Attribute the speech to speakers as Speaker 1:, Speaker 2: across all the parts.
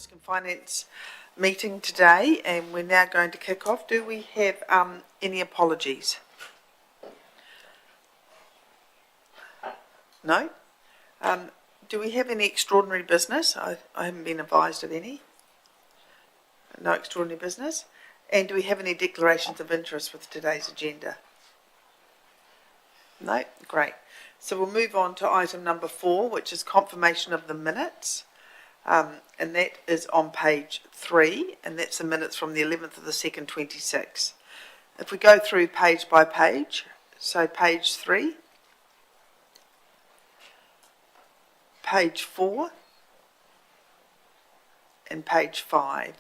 Speaker 1: Risk and Finance meeting today, and we're now going to kick off. Do we have any apologies? No? Do we have any extraordinary business? I haven't been advised of any. No extraordinary business. And do we have any declarations of interest with today's agenda? No? Great. So we'll move on to item number 4, which is confirmation of the minutes. And that is on page 3, and that's the minutes from the 11th of the 2nd, 26. If we go through page by page, so page 3, page 4, and page 5.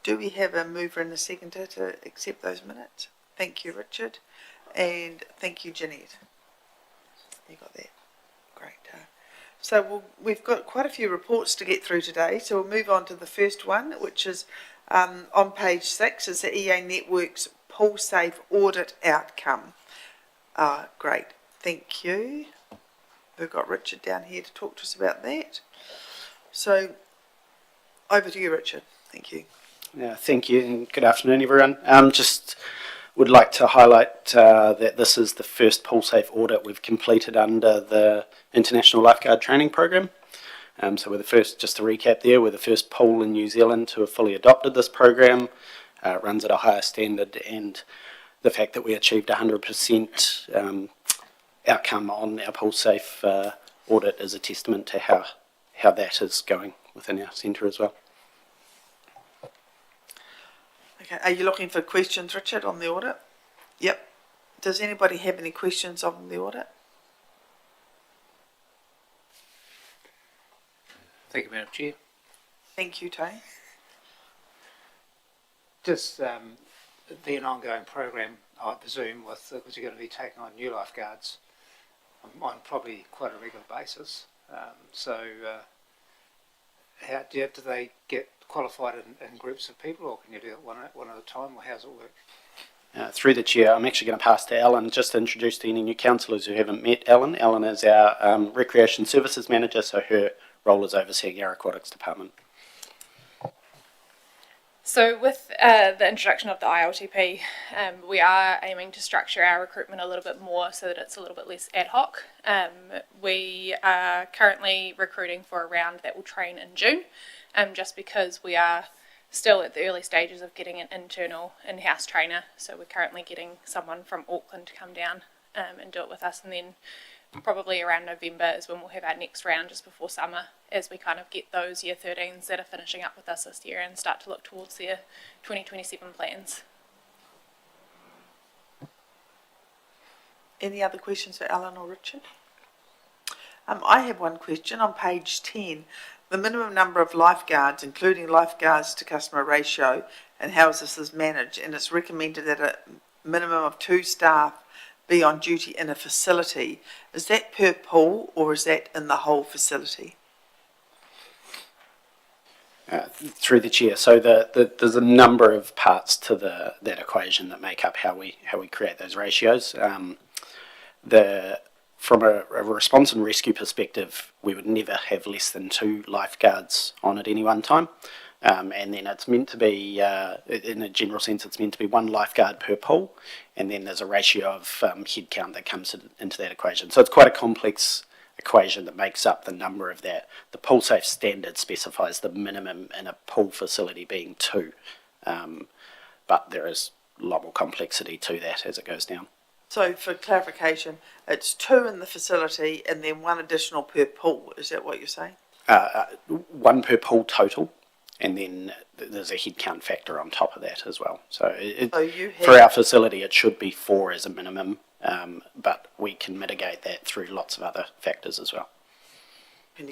Speaker 1: Do we have a mover and a seconder to accept those minutes? Thank you, Richard. And thank you, Jeanette. You got that? Great. So we've got quite a few reports to get through today, so we'll move on to the first one, which is on page 6, is the EA Network's Pool Safe Audit Outcome. Great. Thank you. We've got Richard down here to talk to us about that. So over to you, Richard. Thank you.
Speaker 2: Yeah, thank you, and good afternoon, everyone. Just would like to highlight that this is the first pool safe audit we've completed under the International Lifeguard Training Program. So we're the first, just to recap there, we're the first pool in New Zealand to have fully adopted this program. It runs at a higher standard, and the fact that we achieved 100% outcome on our pool safe audit is a testament to how that is going within our centre as well.
Speaker 1: Okay, are you looking for questions, Richard, on the audit? Yep. Does anybody have any questions on the audit?
Speaker 3: Thank you, Madam Chair.
Speaker 1: Thank you, Tony.
Speaker 3: Just be an ongoing program, I presume, because you're going to be taking on new lifeguards on probably quite a regular basis. Do they get qualified in groups of people, or can you do it one at a time, or how does it work?
Speaker 2: Through the chair, I'm actually going to pass to Ellen just to introduce to any new councillors who haven't met Ellen. Ellen is our Recreation Services Manager, so her role is overseeing our aquatics department.
Speaker 4: So with the introduction of the ILTP, we are aiming to structure our recruitment a little bit more so that it's a little bit less ad hoc. We are currently recruiting for a round that will train in June, just because we are still at the early stages of getting an internal in-house trainer. So we're currently getting someone from Auckland to come down and do it with us, and then probably around November is when we'll have our next round, just before summer, as we kind of get those year 13s that are finishing up with us this year and start to look towards their 2027 plans.
Speaker 1: Any other questions for Alan or Richard? I have one question on page 10. The minimum number of lifeguards, including lifeguards to customer ratio, and how this is managed, and it's recommended that a minimum of 2 staff be on duty in a facility. Is that per pool, or is that in the whole facility?
Speaker 2: Through the chair, so there's a number of parts to that equation that make up how we create those ratios. From a response and rescue perspective, we would never have less than 2 lifeguards on at any one time. And then it's meant to be, in a general sense, it's meant to be 1 lifeguard per pool, and then there's a ratio of head count that comes into that equation. So it's quite a complex equation that makes up the number of that. The pool safe standard specifies the minimum in a pool facility being 2, but there is a lot more complexity to that as it goes down.
Speaker 1: So for clarification, it's 2 in the facility and then 1 additional per pool. Is that what you're saying?
Speaker 2: 1 per pool total. And then there's a head count factor on top of that as well. So, for our facility, it should be 4 as a minimum, but we can mitigate that through lots of other factors as well.
Speaker 1: Can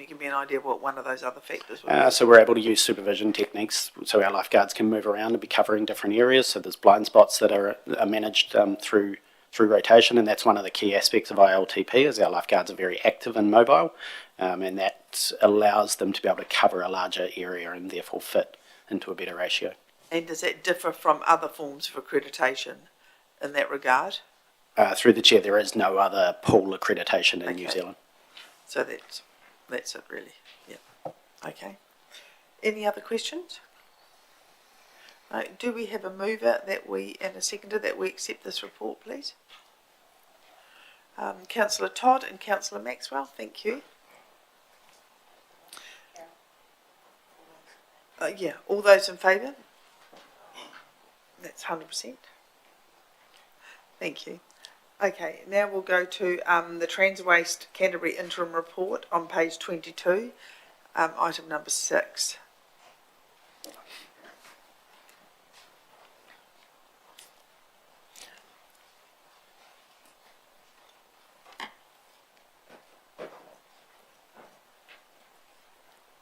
Speaker 1: you give me an idea of what one of those other factors would be?
Speaker 2: So we're able to use supervision techniques, so our lifeguards can move around and be covering different areas. So there's blind spots that are managed through rotation, and that's one of the key aspects of ILTP, is our lifeguards are very active and mobile. And that allows them to be able to cover a larger area and therefore fit into a better ratio.
Speaker 1: And does that differ from other forms of accreditation in that regard?
Speaker 2: Through the chair, there is no other pool accreditation in New Zealand.
Speaker 1: So that's it really, yeah. Okay. Any other questions? Do we have a mover and a seconder that we accept this report, please? Councillor Todd and Councillor Maxwell, thank you. Yeah, all those in favour? That's 100%. Thank you. Okay, now we'll go to the Transwaste Canterbury interim report on page 22, item number 6.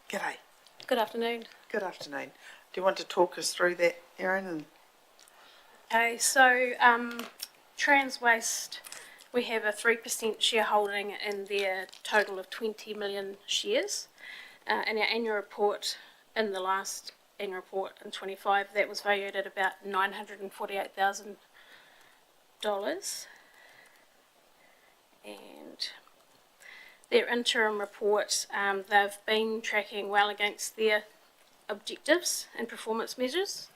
Speaker 1: G'day.
Speaker 5: Good afternoon.
Speaker 1: Good afternoon. Do you want to talk us through that, Erin?
Speaker 5: Okay, so Transwaste, we have a 3% shareholding in their total of 20 million shares. In our annual report, in the last annual report in 25, that was valued at about $948,000. And their interim report, they've been tracking well against their objectives and performance measures,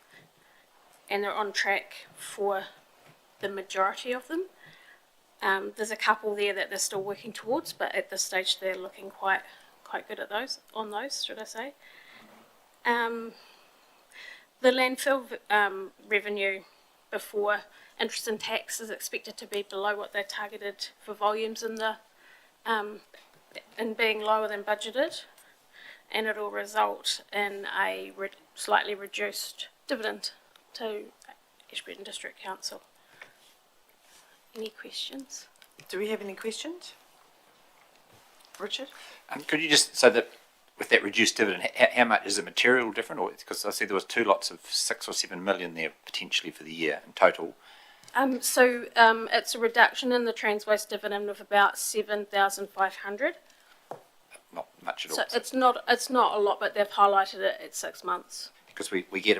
Speaker 5: and they're on track for the majority of them. There's a couple there that they're still working towards, but at this stage they're looking quite good at those, should I say. The landfill revenue before interest and tax is expected to be below what they targeted for volumes in the in being lower than budgeted, and it will result in a slightly reduced dividend to Ashburton District Council. Any questions?
Speaker 1: Do we have any questions? Richard?
Speaker 6: Could you just say that with that reduced dividend, how much is it material different? Or because I see there was 2 lots of 6 or 7 million there potentially for the year in total.
Speaker 5: It's a reduction in the Transwaste dividend of about 7,500.
Speaker 6: Not much at all.
Speaker 5: So it's not a lot, but they've highlighted it at 6 months.
Speaker 6: Because we get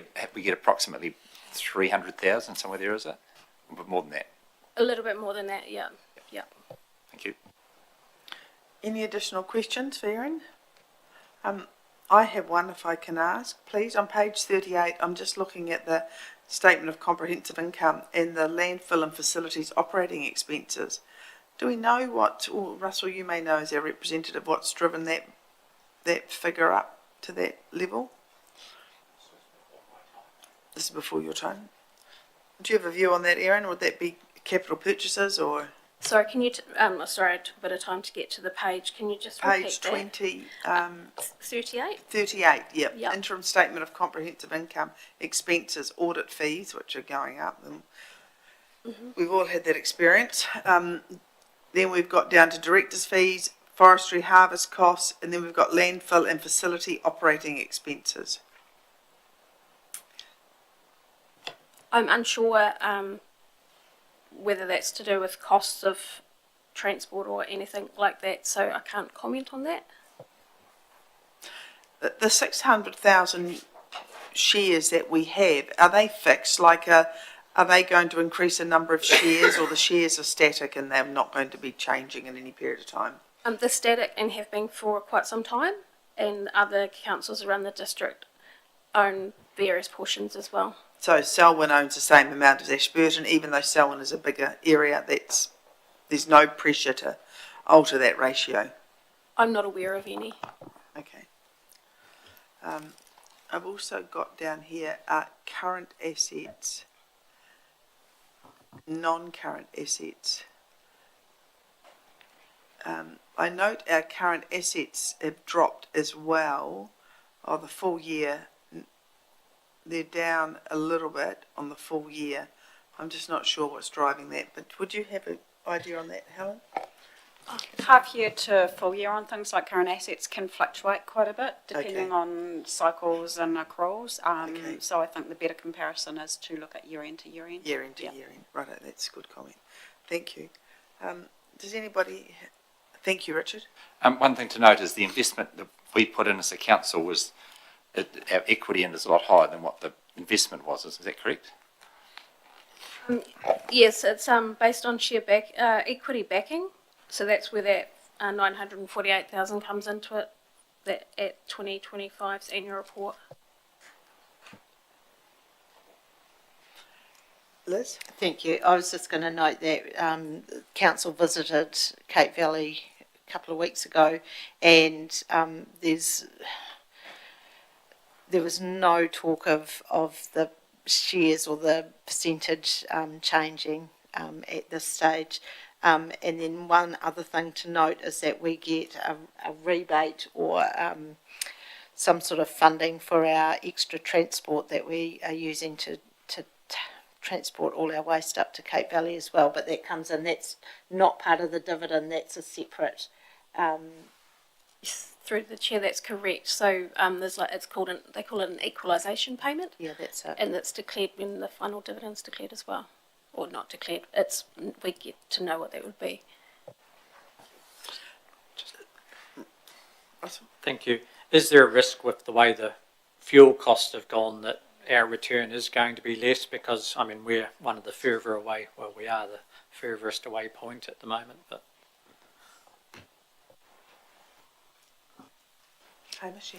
Speaker 6: approximately 300,000 somewhere there, is it? A bit more than that.
Speaker 5: A little bit more than that, yeah.
Speaker 6: Thank you.
Speaker 1: Any additional questions for Erin? I have one, if I can ask, please. On page 38, I'm just looking at the statement of comprehensive income and the landfill and facilities operating expenses. Do we know what, or Russell, you may know as our representative, what's driven that figure up to that level? This is before your time. Do you have a view on that, Erin? Would that be capital purchases or?
Speaker 5: Sorry, can you, sorry, it took a bit of time to get to the page. Can you just repeat
Speaker 1: Page
Speaker 5: that?
Speaker 1: 20,
Speaker 5: 38?
Speaker 1: 38, yep.
Speaker 5: Yep.
Speaker 1: Interim statement of comprehensive income, expenses, audit fees, which are going up. We've all had that experience. Then we've got down to directors' fees, forestry harvest costs, and then we've got landfill and facility operating expenses.
Speaker 5: I'm unsure whether that's to do with costs of transport or anything like that, so I can't comment on that.
Speaker 1: The 600,000 shares that we have, are they fixed? Are they going to increase the number of shares, or the shares are static and they're not going to be changing in any period of time?
Speaker 5: They're static and have been for quite some time, and other councils around the district own various portions as well.
Speaker 1: So Selwyn owns the same amount as Ashburton, even though Selwyn is a bigger area. There's no pressure to alter that ratio.
Speaker 5: I'm not aware of any.
Speaker 1: Okay. I've also got down here current assets, non-current assets. I note our current assets have dropped as well. The full year, they're down a little bit on the full year. I'm just not sure what's driving that, but would you have an idea on that, Helen?
Speaker 7: Half year to full year on things like current assets can fluctuate quite a bit depending on cycles and accruals. So I think the better comparison is to look at year end to year end.
Speaker 1: Year end to year end. Right, that's a good comment. Thank you. Does anybody? Thank you, Richard.
Speaker 6: One thing to note is the investment that we put in as a council was, our equity in is a lot higher than what the investment was. Is that correct?
Speaker 5: Yes, it's based on share equity backing, so that's where that 948,000 comes into it. that at 2025's annual report.
Speaker 1: Liz?
Speaker 8: Thank you. I was just going to note that council visited Cape Valley a couple of weeks ago, and there was no talk of the shares or the percentage changing at this stage. And then one other thing to note is that we get a rebate or some sort of funding for our extra transport that we are using to transport all our waste up to Cape Valley as well, but that comes in, that's not part of the dividend, that's a separate.
Speaker 5: Through the chair, that's correct. So there's they call it an equalisation payment.
Speaker 8: Yeah, that's it.
Speaker 5: And it's declared when the final dividend's declared as well, or not declared. We get to know what that would be.
Speaker 3: Thank you. Is there a risk with the way the fuel costs have gone that our return is going to be less? Because, I mean, we're one of the further away, well, we are the furthest away point at the moment, but
Speaker 1: Hamish,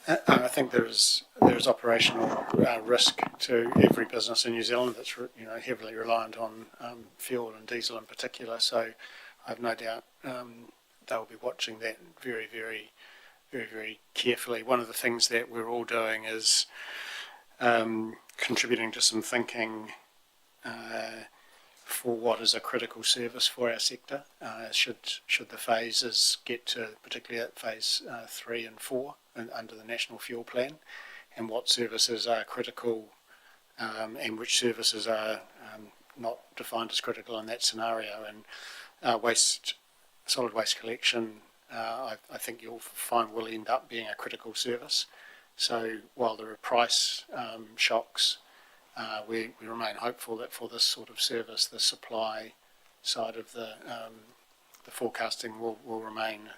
Speaker 1: yeah.
Speaker 9: I think there is operational risk to every business in New Zealand that's heavily reliant on fuel and diesel in particular. So I have no doubt they'll be watching that very, very, very, very carefully. One of the things that we're all doing is contributing to some thinking for what is a critical service for our sector. Should the phases get to, particularly at phase 3 and 4 under the National Fuel Plan, and what services are critical and which services are not defined as critical in that scenario. And solid waste collection, I think you'll find will end up being a critical service. So while there are price shocks, we remain hopeful that for this sort of service, the supply side of the forecasting will remain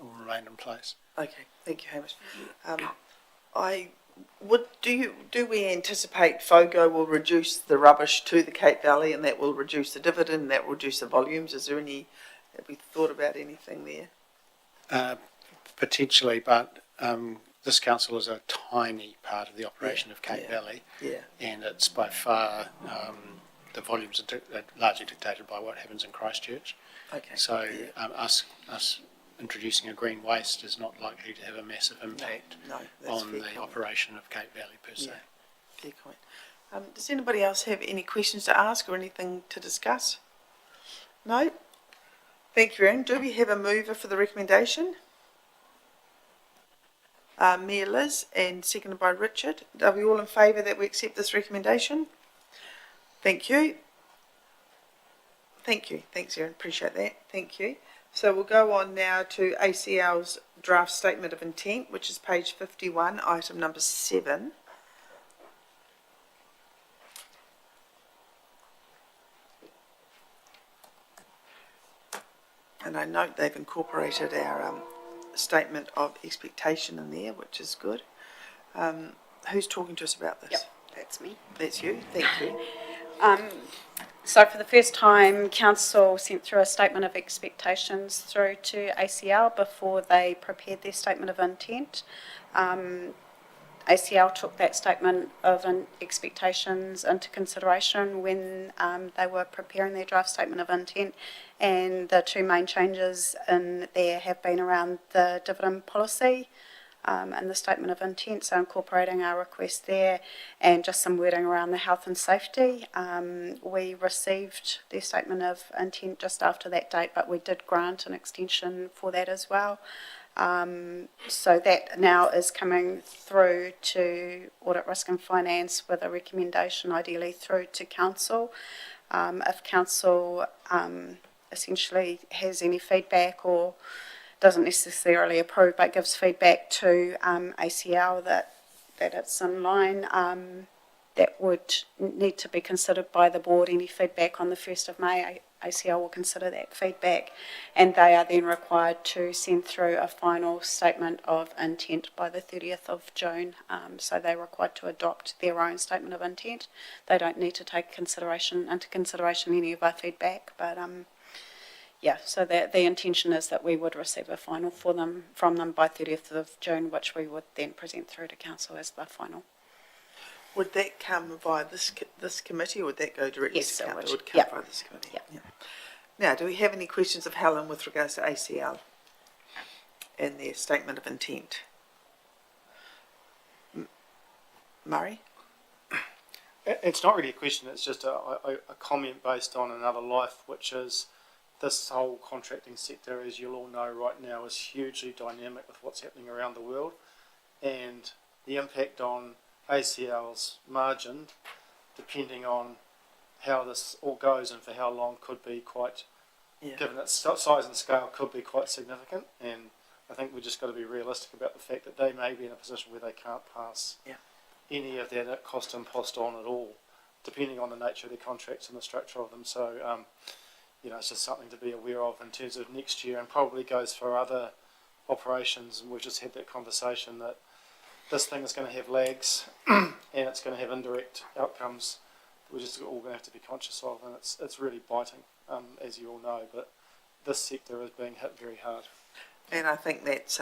Speaker 9: in place.
Speaker 1: Okay, thank you, Hamish. Do we anticipate FOGO will reduce the rubbish to the Cape Valley, and that will reduce the dividend, and that will reduce the volumes? Have we thought about anything there?
Speaker 9: Potentially, but this council is a tiny part of the operation of Cape Valley, and it's by far the volumes are largely dictated by what happens in Christchurch.
Speaker 1: Okay.
Speaker 9: So us introducing a green waste is not likely to have a massive impact on the operation of Cape Valley per se.
Speaker 1: Fair point. Does anybody else have any questions to ask or anything to discuss? No? Thank you, Aaron. Do we have a mover for the recommendation? Mayor Liz, and seconded by Richard. Are we all in favour that we accept this recommendation? Thank you. Thank you. Thanks, Aaron. Appreciate that. Thank you. So we'll go on now to ACL's draft statement of intent, which is page 51, item number 7. And I note they've incorporated our statement of expectation in there, which is good. Who's talking to us about this?
Speaker 7: Yep, that's me.
Speaker 1: That's you. Thank you.
Speaker 7: So for the first time, Council sent through a statement of expectations through to ACL before they prepared their statement of intent. ACL took that statement of expectations into consideration when they were preparing their draft statement of intent, and the two main changes in there have been around the dividend policy and the statement of intent, so incorporating our request there, and just some wording around the health and safety. We received their statement of intent just after that date, but we did grant an extension for that as well. So that now is coming through to Audit, Risk and Finance with a recommendation ideally through to Council. If Council essentially has any feedback or doesn't necessarily approve but gives feedback to ACL that it's in line, that would need to be considered by the board. Any feedback on the 1st of May, ACL will consider that feedback, and they are then required to send through a final statement of intent by the 30th of June. So they're required to adopt their own statement of intent. They don't need to take into consideration any of our feedback, but Yeah, so the intention is that we would receive a final from them by 30th of June, which we would then present through to council as the final.
Speaker 1: Would that come via this committee, or would that go directly
Speaker 7: Yes,
Speaker 1: to
Speaker 7: it
Speaker 1: council?
Speaker 7: would.
Speaker 1: It would come
Speaker 7: Yeah.
Speaker 1: via this committee.
Speaker 7: Yeah.
Speaker 1: Now, do we have any questions of Helen with regards to ACL and their statement of intent? Murray?
Speaker 10: It's not really a question, it's just a comment based on another life, which is this whole contracting sector, as you'll all know right now, is hugely dynamic with what's happening around the world, and the impact on ACL's margin, depending on how this all goes and for how long, could be quite, given its size and scale, could be quite significant. And I think we've just got to be realistic about the fact that they may be in a position where they can't pass any of that cost impost on at all, depending on the nature of their contracts and the structure of them. So, it's just something to be aware of in terms of next year, and probably goes for other operations. And we've just had that conversation that this thing is going to have lags and it's going to have indirect outcomes that we're just all going to have to be conscious of, and it's really biting, as you all know, but this sector is being hit very hard.
Speaker 1: And I think that's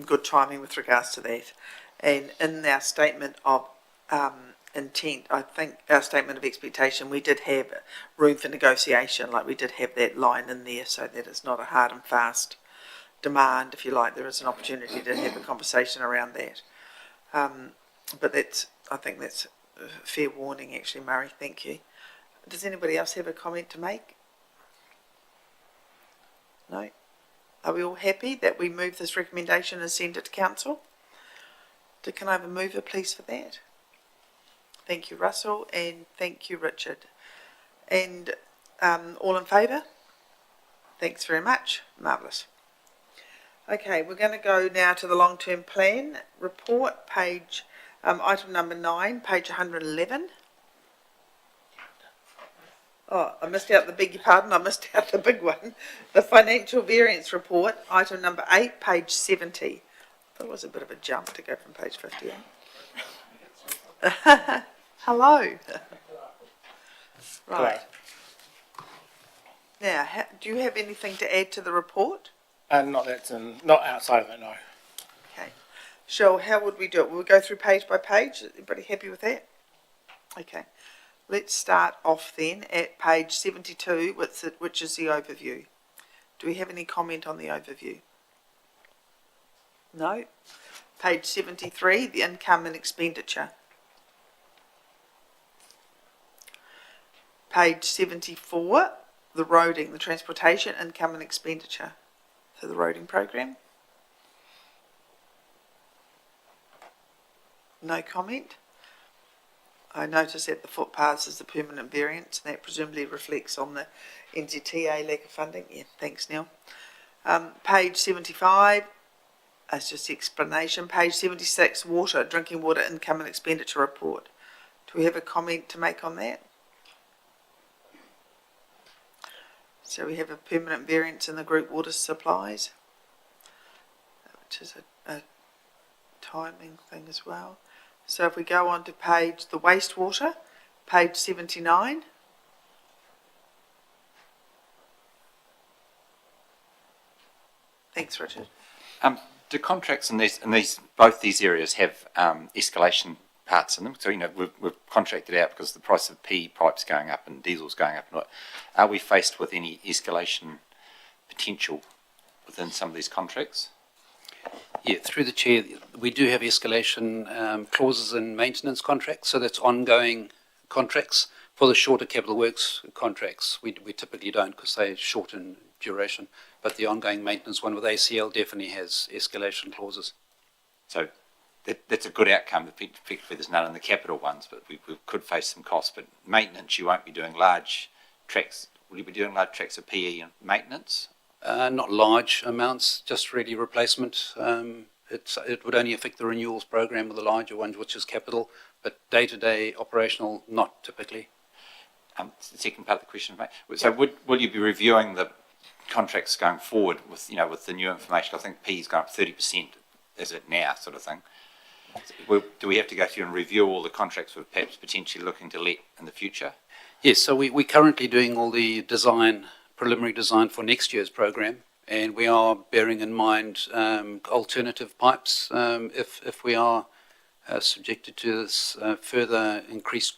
Speaker 1: good timing with regards to that. And in our statement of intent, I think our statement of expectation, we did have room for negotiation, like we did have that line in there so that it's not a hard and fast demand, if you like. There is an opportunity to have a conversation around that. But I think that's a fair warning, actually, Murray. Thank you. Does anybody else have a comment to make? No? Are we all happy that we move this recommendation and send it to council? Can I have a mover, please, for that? Thank you, Russell, and thank you, Richard. And all in favour? Thanks very much. Marvellous. Okay, we're going to go now to the long-term plan report, page, item number 9, page 111. Oh, I missed out beg your pardon, I missed out the big one. The financial variance report, item number 8, page 70. I thought it was a bit of a jump to go from page 58. Hello. Right. Now, do you have anything to add to the report?
Speaker 10: Not outside of it, no.
Speaker 1: Okay. Cheryl, how would we do it? We'll go through page by page. Everybody happy with that? Okay. Let's start off then at page 72, which is the overview. Do we have any comment on the overview? No. Page 73, the income and expenditure. Page 74, the roading, the transportation, income and expenditure for the roading program. No comment. I notice that the footpaths is the permanent variance, and that presumably reflects on the NZTA lack of funding. Yeah, thanks, Neil. Page 75, that's just the explanation. Page 76, water, drinking water income and expenditure report. Do we have a comment to make on that? So we have a permanent variance in the group water supplies, which is a timing thing as well. So if we go on to page, the wastewater, page 79. Thanks, Richard.
Speaker 6: Do contracts in both these areas have escalation parts in them? So, we've contracted out because the price of PE pipes going up and diesel's going up. And are we faced with any escalation potential within some of these contracts?
Speaker 11: Yeah, through the chair, we do have escalation clauses in maintenance contracts, so that's ongoing contracts. For the shorter capital works contracts, we typically don't because they're short in duration, but the ongoing maintenance one with ACL definitely has escalation clauses.
Speaker 6: So that's a good outcome. Effectively, there's none in the capital ones, but we could face some costs. But maintenance, you won't be doing large tracks. Will you be doing large tracks of PE and maintenance?
Speaker 11: Not large amounts, just really replacement. It would only affect the renewals program of the larger ones, which is capital, but day-to-day operational, not typically.
Speaker 6: The second part of the question, mate. So will you be reviewing the contracts going forward with the new information? I think PE's gone up 30%, is it now, sort of thing? Do we have to go through and review all the contracts we're perhaps potentially looking to let in the future?
Speaker 11: Yes, so we're currently doing all the design preliminary design for next year's program, and we are bearing in mind alternative pipes if we are subjected to this further increased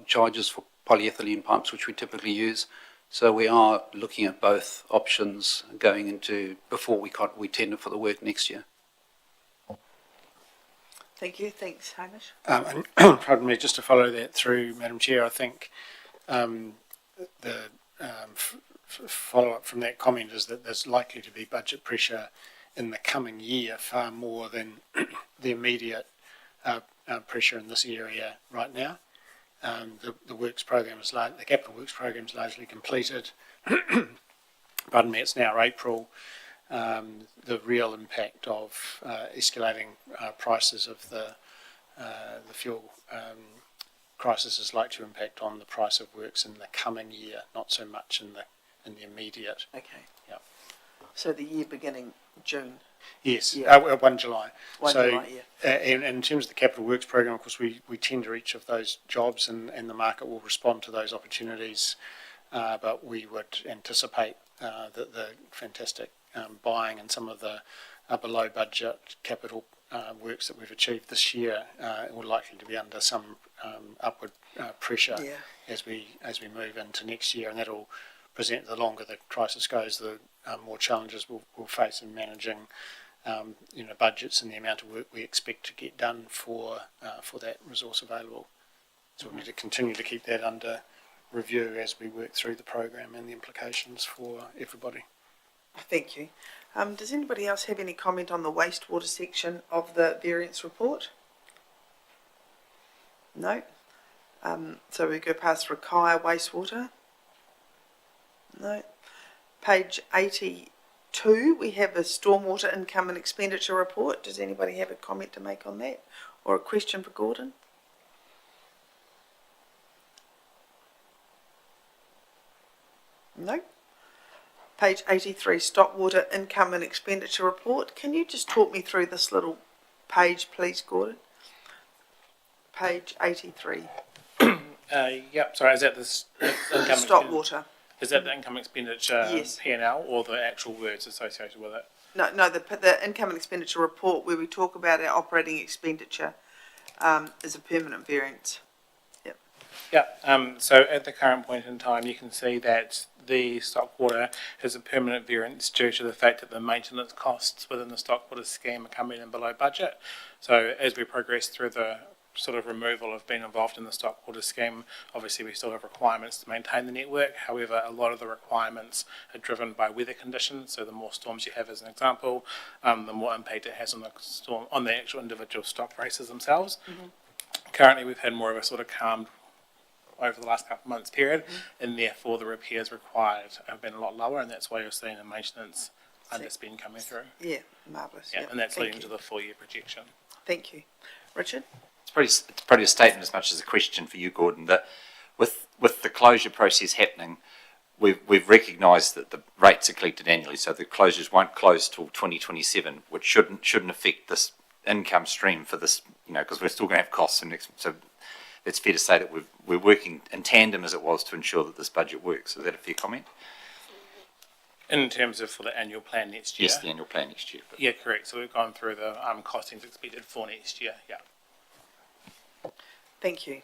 Speaker 11: charges for polyethylene pipes, which we typically use. So we are looking at both options going into before we tender for the work next year.
Speaker 1: Thank you. Thanks, Hamish.
Speaker 9: And pardon me, just to follow that through, Madam Chair, I think the follow-up from that comment is that there's likely to be budget pressure in the coming year far more than the immediate pressure in this area right now. The works program is the capital works program is largely completed. Pardon me, it's now April. The real impact of escalating prices of the fuel crisis is likely to impact on the price of works in the coming year, not so much in the immediate.
Speaker 1: Okay.
Speaker 9: Yeah.
Speaker 1: So the year beginning June.
Speaker 9: Yes,
Speaker 1: Yeah.
Speaker 9: 1 July.
Speaker 1: 1
Speaker 9: So,
Speaker 1: July, yeah.
Speaker 9: and in terms of the capital works program, of course, we tender each of those jobs, and the market will respond to those opportunities. But we would anticipate that the fantastic buying and some of the below budget capital works that we've achieved this year will likely to be under some upward pressure as we move into next year, and that'll present, the longer the crisis goes, the more challenges we'll face in managing budgets and the amount of work we expect to get done for that resource available. So we need to continue to keep that under review as we work through the program and the implications for everybody.
Speaker 1: Thank you. Does anybody else have any comment on the wastewater section of the variance report? No. So we go past Rakaya wastewater. No. Page 82, we have a stormwater income and expenditure report. Does anybody have a comment to make on that, or a question for Gordon? No. Page 83, stockwater income and expenditure report. Can you just talk me through this little page, please, Gordon? Page 83.
Speaker 10: Yep, sorry, is that the income?
Speaker 1: Stockwater.
Speaker 10: Is that the income expenditure
Speaker 1: Yes.
Speaker 10: P&L or the actual words associated with it?
Speaker 1: No, the income and expenditure report where we talk about our operating expenditure is a permanent variance. Yep.
Speaker 10: Yeah, so at the current point in time, you can see that the stockwater has a permanent variance due to the fact that the maintenance costs within the stockwater scheme are coming in below budget. So as we progress through the sort of removal of being involved in the stockwater scheme, obviously we still have requirements to maintain the network. However, a lot of the requirements are driven by weather conditions. So the more storms you have, as an example, the more impact it has on the actual individual stock races themselves. Mm-hmm. Currently, we've had more of a sort of calm over the last couple of months period, and therefore the repairs required have been a lot lower, and that's why you're seeing a maintenance underspend coming through.
Speaker 1: Yeah, marvellous.
Speaker 10: Yeah, and that's leading to the full year projection.
Speaker 1: Thank you. Richard?
Speaker 6: It's probably a statement as much as a question for you, Gordon, that with the closure process happening, we've recognised that the rates are collected annually, so the closures won't close till 2027, which shouldn't affect this income stream for this, because we're still going to have costs. So it's fair to say that we're working in tandem as it was to ensure that this budget works. Is that a fair comment?
Speaker 10: In terms of for the annual plan next year?
Speaker 6: Yes, the annual plan next year.
Speaker 10: Yeah, correct. So we've gone through the costings expected for next year, yeah.
Speaker 1: Thank you.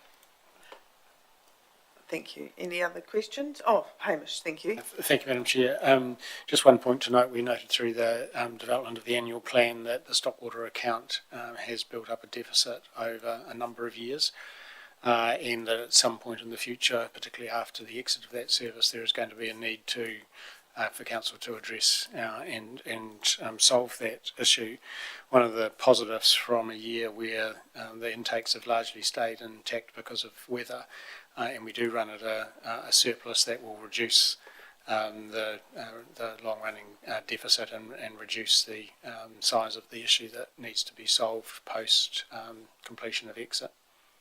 Speaker 1: Thank you. Any other questions? Oh, Hamish, thank you.
Speaker 9: Thank you, Madam Chair. Just one point to note, we noted through the development of the annual plan that the stockwater account has built up a deficit over a number of years, and that at some point in the future, particularly after the exit of that service, there is going to be a need for Council to address and solve that issue. One of the positives from a year where the intakes have largely stayed intact because of weather, and we do run at a surplus, that will reduce the long-running deficit and reduce the size of the issue that needs to be solved post completion of exit.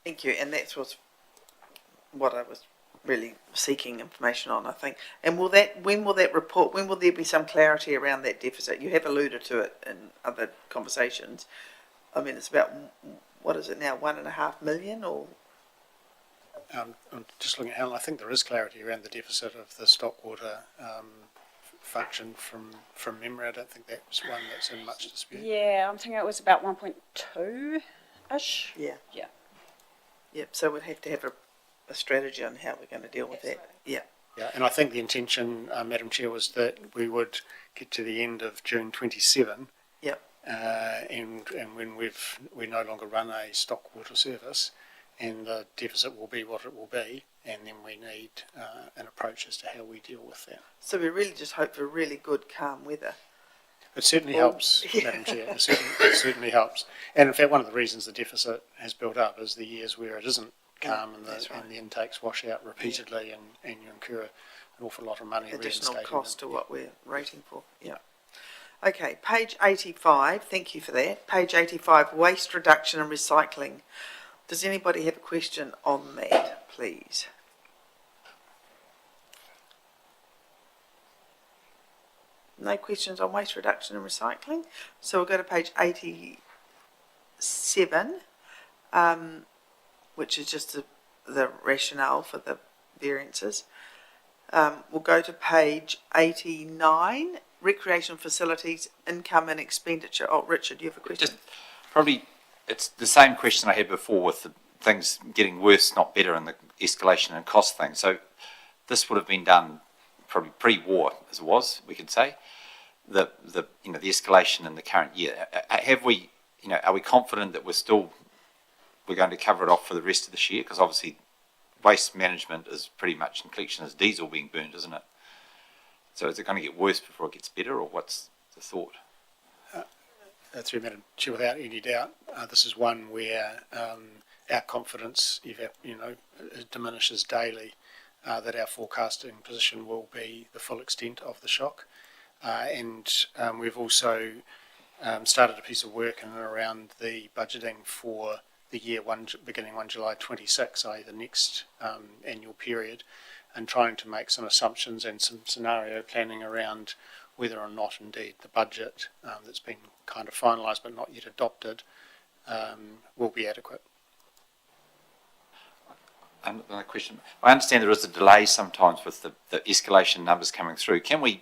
Speaker 1: Thank you. And that's what I was really seeking information on, I think. And when will there be some clarity around that deficit? You have alluded to it in other conversations. I mean, it's about, what is it now, 1.5 million or?
Speaker 9: I'm just looking at Helen, I think there is clarity around the deficit of the stockwater function from memory. I don't think that's one that's in much dispute.
Speaker 7: Yeah, I'm thinking it was about 1.2-ish.
Speaker 1: Yeah.
Speaker 7: Yeah.
Speaker 1: Yep, so we'd have to have a strategy on how we're going to deal with that. Yeah.
Speaker 9: Yeah, and I think the intention, Madam Chair, was that we would get to the end of June 27.
Speaker 1: Yep.
Speaker 9: And when we no longer run a stockwater service, and the deficit will be what it will be, and then we need an approach as to how we deal with that.
Speaker 1: So we really just hope for really good, calm weather.
Speaker 9: It certainly helps, Madam Chair. It certainly helps. And in fact, one of the reasons the deficit has built up is the years where it isn't calm and the intakes wash out repeatedly, and you incur an awful lot of money
Speaker 1: Additional
Speaker 9: reinstating
Speaker 1: cost
Speaker 9: them.
Speaker 1: to what we're rating for. Yeah. Okay, page 85. Thank you for that. Page 85, waste reduction and recycling. Does anybody have a question on that, please? No questions on waste reduction and recycling. So we'll go to page 87, which is just the rationale for the variances. We'll go to page 89, recreation facilities, income and expenditure. Oh, Richard, you have a question?
Speaker 6: Probably it's the same question I had before with the things getting worse, not better, and the escalation and cost thing. So this would have been done probably pre-war, as it was, we could say. The escalation in the current year. Have we, are we confident that we're going to cover it off for the rest of this year? Because obviously waste management is pretty much in collection as diesel being burned, isn't it? So is it going to get worse before it gets better, or what's the thought?
Speaker 9: Through Madam Chair, without any doubt, this is one where our confidence, diminishes daily. That our forecasting position will be the full extent of the shock, and we've also started a piece of work in and around the budgeting for the year beginning 1 July 26, i.e. the next annual period, and trying to make some assumptions and some scenario planning around whether or not indeed the budget that's been kind of finalised but not yet adopted will be adequate.
Speaker 6: Another question. I understand there is a delay sometimes with the escalation numbers coming through. Can we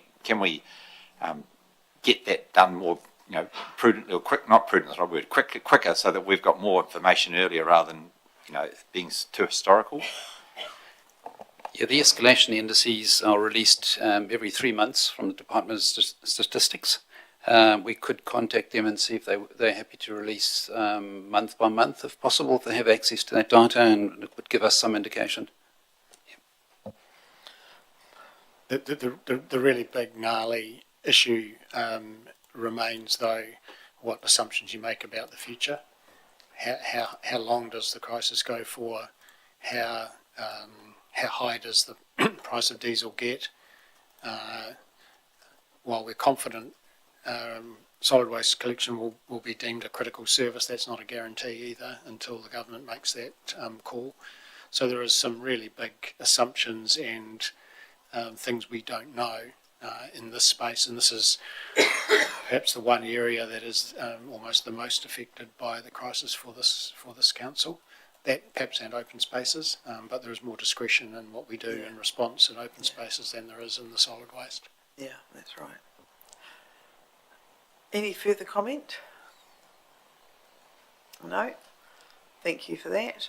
Speaker 6: get that done more, prudently or quick? Not prudent, that's the right word. Quicker, so that we've got more information earlier rather than being too historical.
Speaker 11: Yeah, the escalation indices are released every 3 months from the Department of Statistics. We could contact them and see if they're happy to release month by month, if possible, if they have access to that data, and it would give us some indication.
Speaker 9: The really big gnarly issue remains, though, what assumptions you make about the future. How long does the crisis go for? How high does the price of diesel get? While we're confident solid waste collection will be deemed a critical service, that's not a guarantee either until the government makes that call. So there is some really big assumptions and things we don't know in this space, and this is perhaps the one area that is almost the most affected by the crisis for this council. That perhaps and open spaces, but there is more discretion in what we do in response in open spaces than there is in the solid waste.
Speaker 1: Yeah, that's right. Any further comment? No? Thank you for that.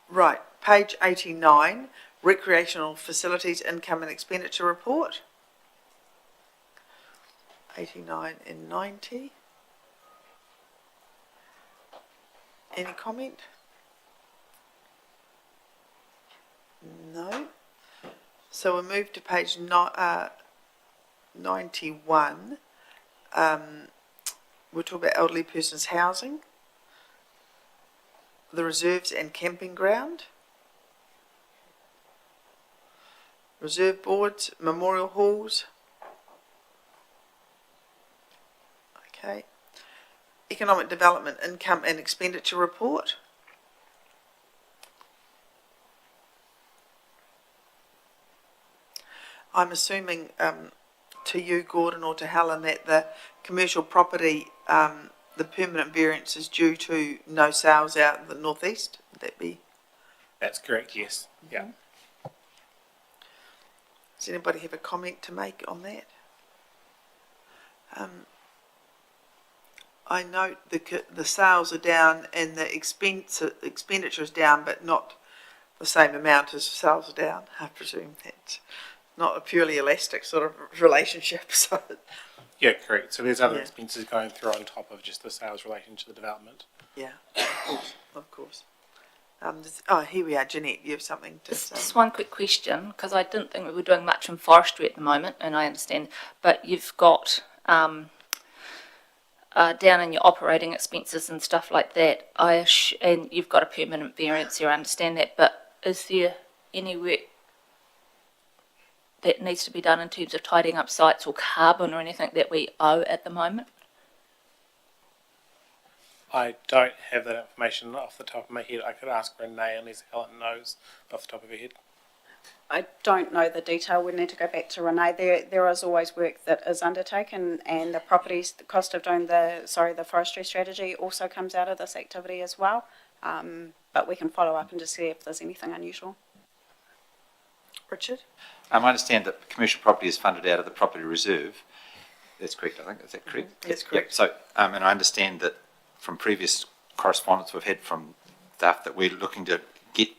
Speaker 1: Right, page 89, recreational facilities income and expenditure report. 89 and 90. Any comment? No. So we'll move to page 91. We'll talk about elderly persons housing, the reserves and camping ground, reserve boards, memorial halls. Okay. Economic development income and expenditure report. I'm assuming to you, Gordon, or to Helen, that the commercial property, the permanent variance is due to no sales out in the northeast. Would that be
Speaker 12: That's correct, yes. Yeah.
Speaker 1: Does anybody have a comment to make on that? I note the sales are down and the expenditure is down, but not the same amount as sales are down. I presume that's not a purely elastic sort of relationship. So
Speaker 12: Yeah, correct. So there's other
Speaker 1: Yeah.
Speaker 12: expenses going through on top of just the sales relating to the development.
Speaker 1: yeah, of course. Here we are, Jeanette. You have something to say?
Speaker 13: Just one quick question, because I didn't think we were doing much in forestry at the moment, and I understand, but you've got down in your operating expenses and stuff like that, and you've got a permanent variance here, I understand that, but is there any work that needs to be done in terms of tidying up sites or carbon or anything that we owe at the moment?
Speaker 12: I don't have that information off the top of my head. I could ask Renee unless Helen knows off the top of her head.
Speaker 7: I don't know the detail. We need to go back to Renee. There is always work that is undertaken, and the cost of doing the forestry strategy also comes out of this activity as well. But we can follow up and just see if there's anything unusual.
Speaker 1: Richard?
Speaker 6: I understand that commercial property is funded out of the property reserve. That's correct, I think. Is that correct?
Speaker 1: That's correct.
Speaker 6: Yep. So, and I understand that from previous correspondence we've had from staff that we're looking to get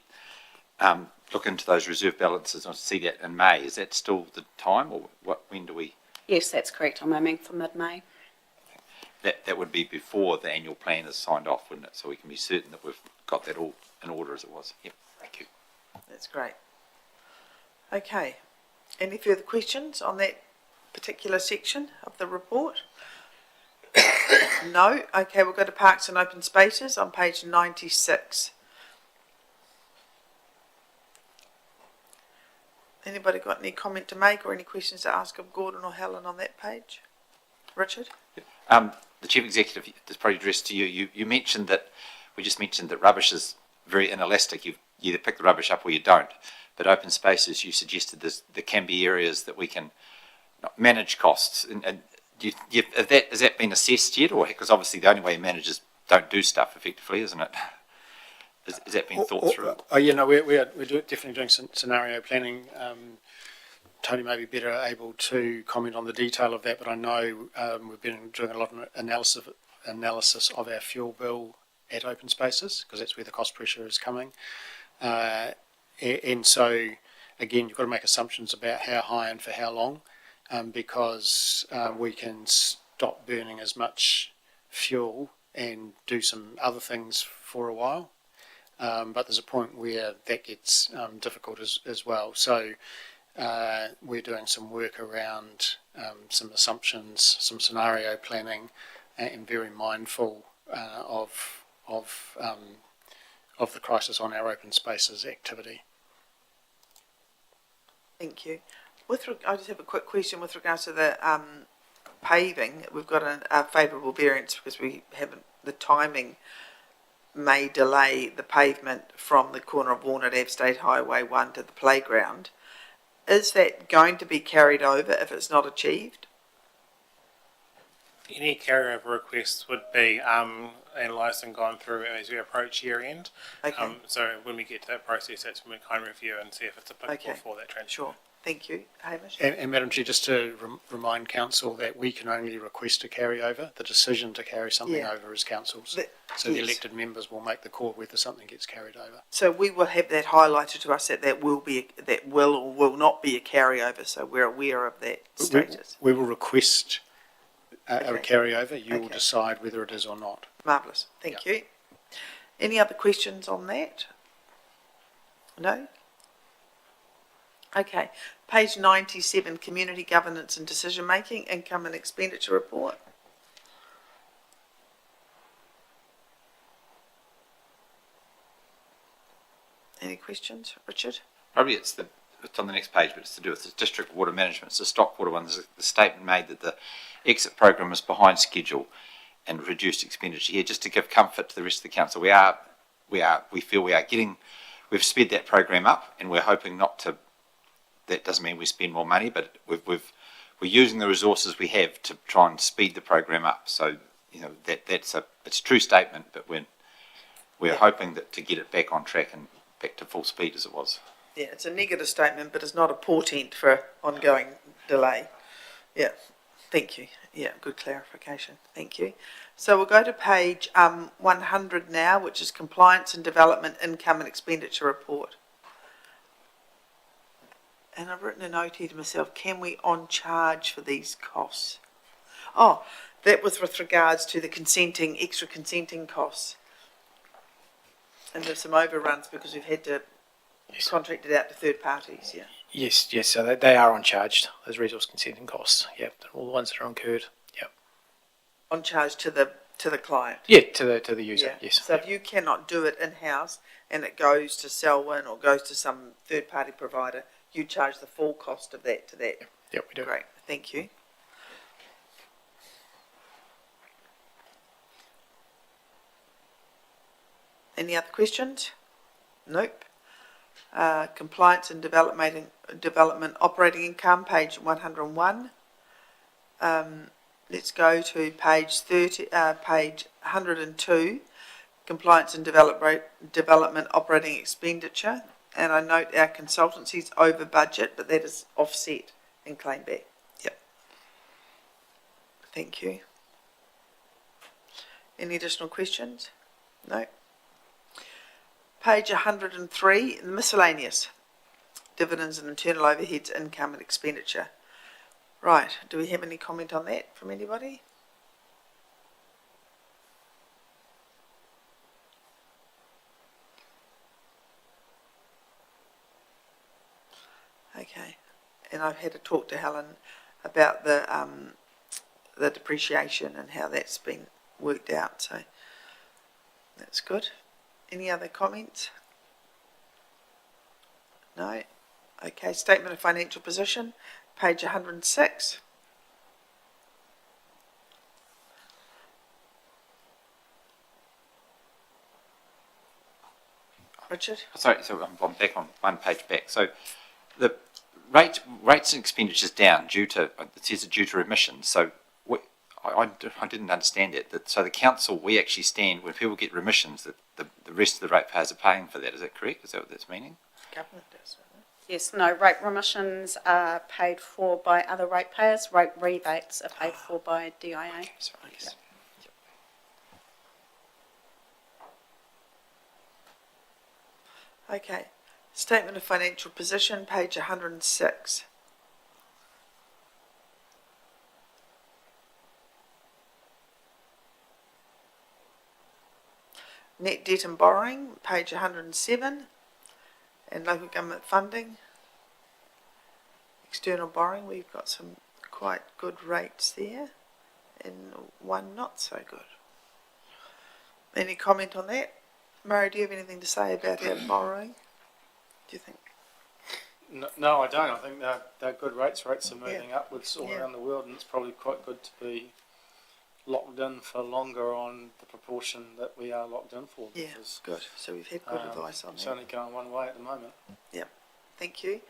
Speaker 6: look into those reserve balances and see that in May. Is that still the time, or when do we?
Speaker 7: Yes, that's correct. I'm aiming for mid-May.
Speaker 6: That would be before the annual plan is signed off, wouldn't it? So we can be certain that we've got that all in order as it was. Yep. Thank you.
Speaker 1: That's great. Okay. Any further questions on that particular section of the report? No? Okay, we'll go to Parks and Open Spaces on page 96. Anybody got any comment to make or any questions to ask of Gordon or Helen on that page? Richard?
Speaker 6: The Chief Executive, this is probably addressed to you. You mentioned that, we just mentioned that rubbish is very inelastic. You either pick the rubbish up or you don't. But open spaces, you suggested there can be areas that we can manage costs. And has that been assessed yet? Or because obviously the only way managers don't do stuff effectively, isn't it? Has that been thought through?
Speaker 9: We're definitely doing some scenario planning. Tony may be better able to comment on the detail of that, but I know we've been doing a lot of analysis of our fuel bill at open spaces, because that's where the cost pressure is coming. And so, again, you've got to make assumptions about how high and for how long, because we can stop burning as much fuel and do some other things for a while. But there's a point where that gets difficult as well. So we're doing some work around some assumptions, some scenario planning, and very mindful of the crisis on our open spaces activity.
Speaker 1: Thank you. I just have a quick question with regards to the paving. We've got a favourable variance because the timing may delay the pavement from the corner of Walnut Ave State Highway 1 to the playground. Is that going to be carried over if it's not achieved?
Speaker 12: Any carryover requests would be analysed and gone through as we approach year end.
Speaker 1: Okay.
Speaker 12: So when we get to that process, that's when we kind of review and see if it's applicable for that transfer.
Speaker 1: Sure. Thank you. Hamish?
Speaker 9: And Madam Chair, just to remind Council that we can only request a carryover. The decision to carry something over is Council's. The elected members will make the call whether something gets carried over.
Speaker 1: So we will have that highlighted to us that will or will not be a carryover, so we're aware of that status.
Speaker 9: We will request a carryover. You will decide whether it is or not.
Speaker 1: Marvellous. Thank you. Any other questions on that? No? Okay. Page 97, Community Governance and Decision Making, Income and Expenditure Report. Any questions, Richard?
Speaker 6: Probably it's on the next page, but it's to do with the district water management. It's the Stockwater one. There's the statement made that the exit program is behind schedule and reduced expenditure. Here, just to give comfort to the rest of the council, we feel we've sped that program up, and we're hoping not to. That doesn't mean we spend more money, but we're using the resources we have to try and speed the program up. So it's a true statement, but we're hoping that to get it back on track and back to full speed as it was.
Speaker 1: Yeah, it's a negative statement, but it's not a portent for ongoing delay. Yeah, thank you. Yeah, good clarification. Thank you. So we'll go to page 100 now, which is Compliance and Development Income and Expenditure Report. And I've written a note here to myself, can we on charge for these costs? Oh, that was with regards to the extra consenting costs. And there's some overruns because we've had to contract it out to third parties, yeah.
Speaker 14: Yes, so they are on charged, those resource consenting costs, yep, all the ones that are incurred, yep.
Speaker 1: On charge to the client.
Speaker 14: Yeah, to the user,
Speaker 1: Yeah.
Speaker 14: yes.
Speaker 1: So if you cannot do it in-house and it goes to Selwyn or goes to some third-party provider, you charge the full cost of that to that.
Speaker 14: Yep, we do.
Speaker 1: Great, thank you. Any other questions? Nope. Compliance and development operating income, page 101. Let's go to page 102, compliance and development operating expenditure. And I note our consultancy's over budget, but that is offset and claimed back. Yep. Thank you. Any additional questions? No. Page 103, miscellaneous. Dividends and internal overheads, income and expenditure. Right, do we have any comment on that from anybody? Okay, and I've had a talk to Helen about the depreciation and how that's been worked out, so that's good. Any other comments? No? Okay, statement of financial position, page 106. Richard?
Speaker 6: Sorry, so I'm back on one page back. So the rates and expenditures down due to, it says due to remissions. So I didn't understand it. So the council, we actually stand, when people get remissions, that the rest of the ratepayers are paying for that. Is that correct? Is that what that's meaning?
Speaker 1: Government does.
Speaker 7: Yes, no, rate remissions are paid for by other ratepayers. Rate rebates are paid for by DIA.
Speaker 6: Okay, sorry, yes.
Speaker 1: Okay, statement of financial position, page 106. Net debt and borrowing, page 107. And local government funding. External borrowing, we've got some quite good rates there, and one not so good. Any comment on that? Murray, do you have anything to say about our borrowing? Do you think?
Speaker 10: No, I don't. I think they're good rates. Rates are moving upwards all around the world, and it's probably quite good to be locked in for longer on the proportion that we are locked in for.
Speaker 1: Yeah, good. So we've had good advice on
Speaker 10: It's
Speaker 1: that.
Speaker 10: only going one way at the moment.
Speaker 1: Yep, thank you.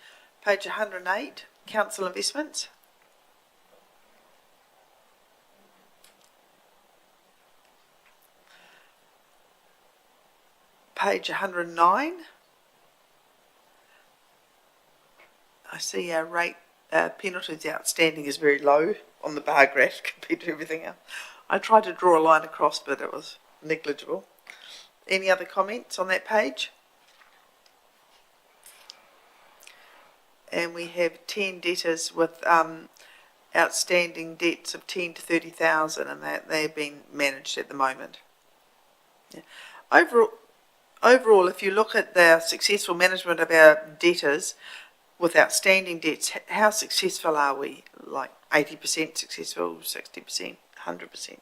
Speaker 1: Page 108, council investments. Page 109. I see our rate penalties outstanding is very low on the bar graph compared to everything else. I tried to draw a line across, but it was negligible. Any other comments on that page? And we have 10 debtors with outstanding debts of 10 to 30,000, and they're being managed at the moment. Yeah. Overall, if you look at the successful management of our debtors with outstanding debts, how successful are we? Like 80% successful, 60%, 100%?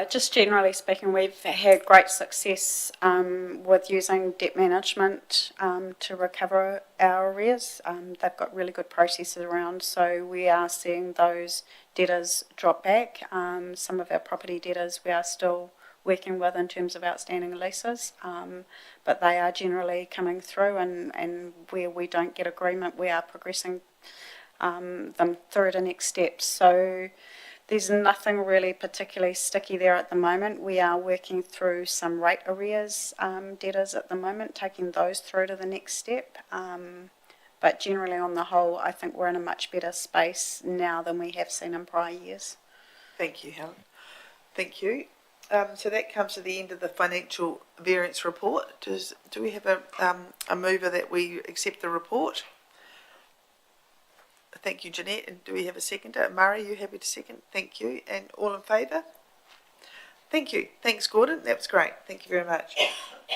Speaker 7: Just generally speaking, we've had great success with using debt management to recover our arrears. They've got really good processes around, so we are seeing those debtors drop back. Some of our property debtors we are still working with in terms of outstanding leases, but they are generally coming through, and where we don't get agreement, we are progressing them through the next steps. So There's nothing really particularly sticky there at the moment. We are working through some rate arrears debtors at the moment, taking those through to the next step. But generally on the whole, I think we're in a much better space now than we have seen in prior years.
Speaker 1: Thank you, Helen. Thank you. So that comes to the end of the financial variance report. Do we have a mover that we accept the report? Thank you, Jeanette. And do we have a seconder? Murray, you happy to second? Thank you. And all in favour? Thank you. Thanks, Gordon. That was great. Thank you very much.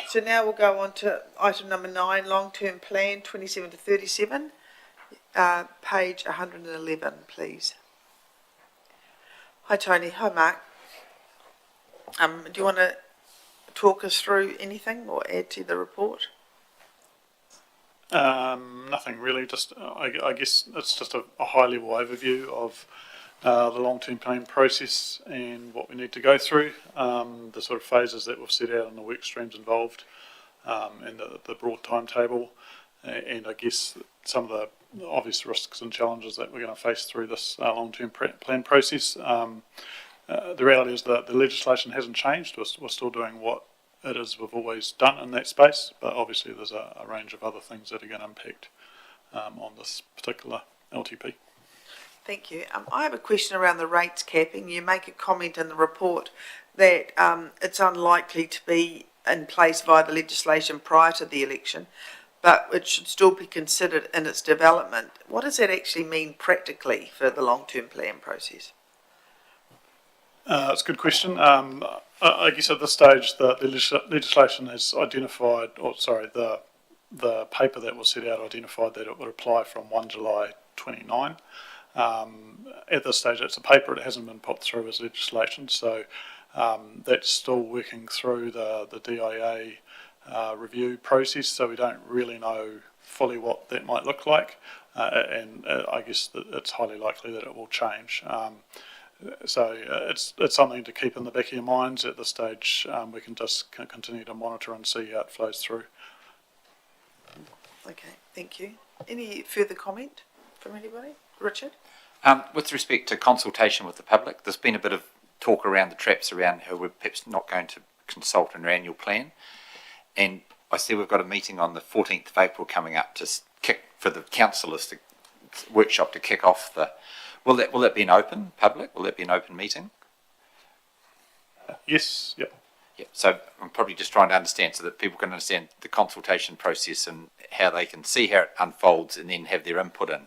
Speaker 1: So now we'll go on to item number 9, long-term plan 27 to 37, page 111, please. Hi, Tony. Hi, Mark. Do you want to talk us through anything or add to the report?
Speaker 15: Nothing really. Just I guess it's just a high-level overview of the long-term planning process and what we need to go through, the sort of phases that we've set out and the work streams involved, and the broad timetable, and I guess some of the obvious risks and challenges that we're going to face through this long-term plan process. The reality is that the legislation hasn't changed. We're still doing what it is we've always done in that space, but obviously there's a range of other things that are going to impact on this particular LTP.
Speaker 1: Thank you. I have a question around the rates capping. You make a comment in the report that it's unlikely to be in place via the legislation prior to the election, but it should still be considered in its development. What does that actually mean practically for the long-term plan process?
Speaker 15: It's a good question. I guess at this stage the legislation has identified, the paper that was set out identified that it would apply from 1 July 29. At this stage it's a paper, it hasn't been put through as legislation, so that's still working through the DIA review process, so we don't really know fully what that might look like, and I guess that it's highly likely that it will change. So it's something to keep in the back of your minds at this stage. We can just continue to monitor and see how it flows through.
Speaker 1: Okay, thank you. Any further comment from anybody? Richard?
Speaker 6: With respect to consultation with the public, there's been a bit of talk around the traps around how we're perhaps not going to consult on our annual plan. And I see we've got a meeting on the 14th of April coming up for the councillors to workshop to kick off the. Will that be an open public? Will that be an open meeting?
Speaker 15: Yes. Yep.
Speaker 6: Yeah. So I'm probably just trying to understand so that people can understand the consultation process and how they can see how it unfolds and then have their input in. And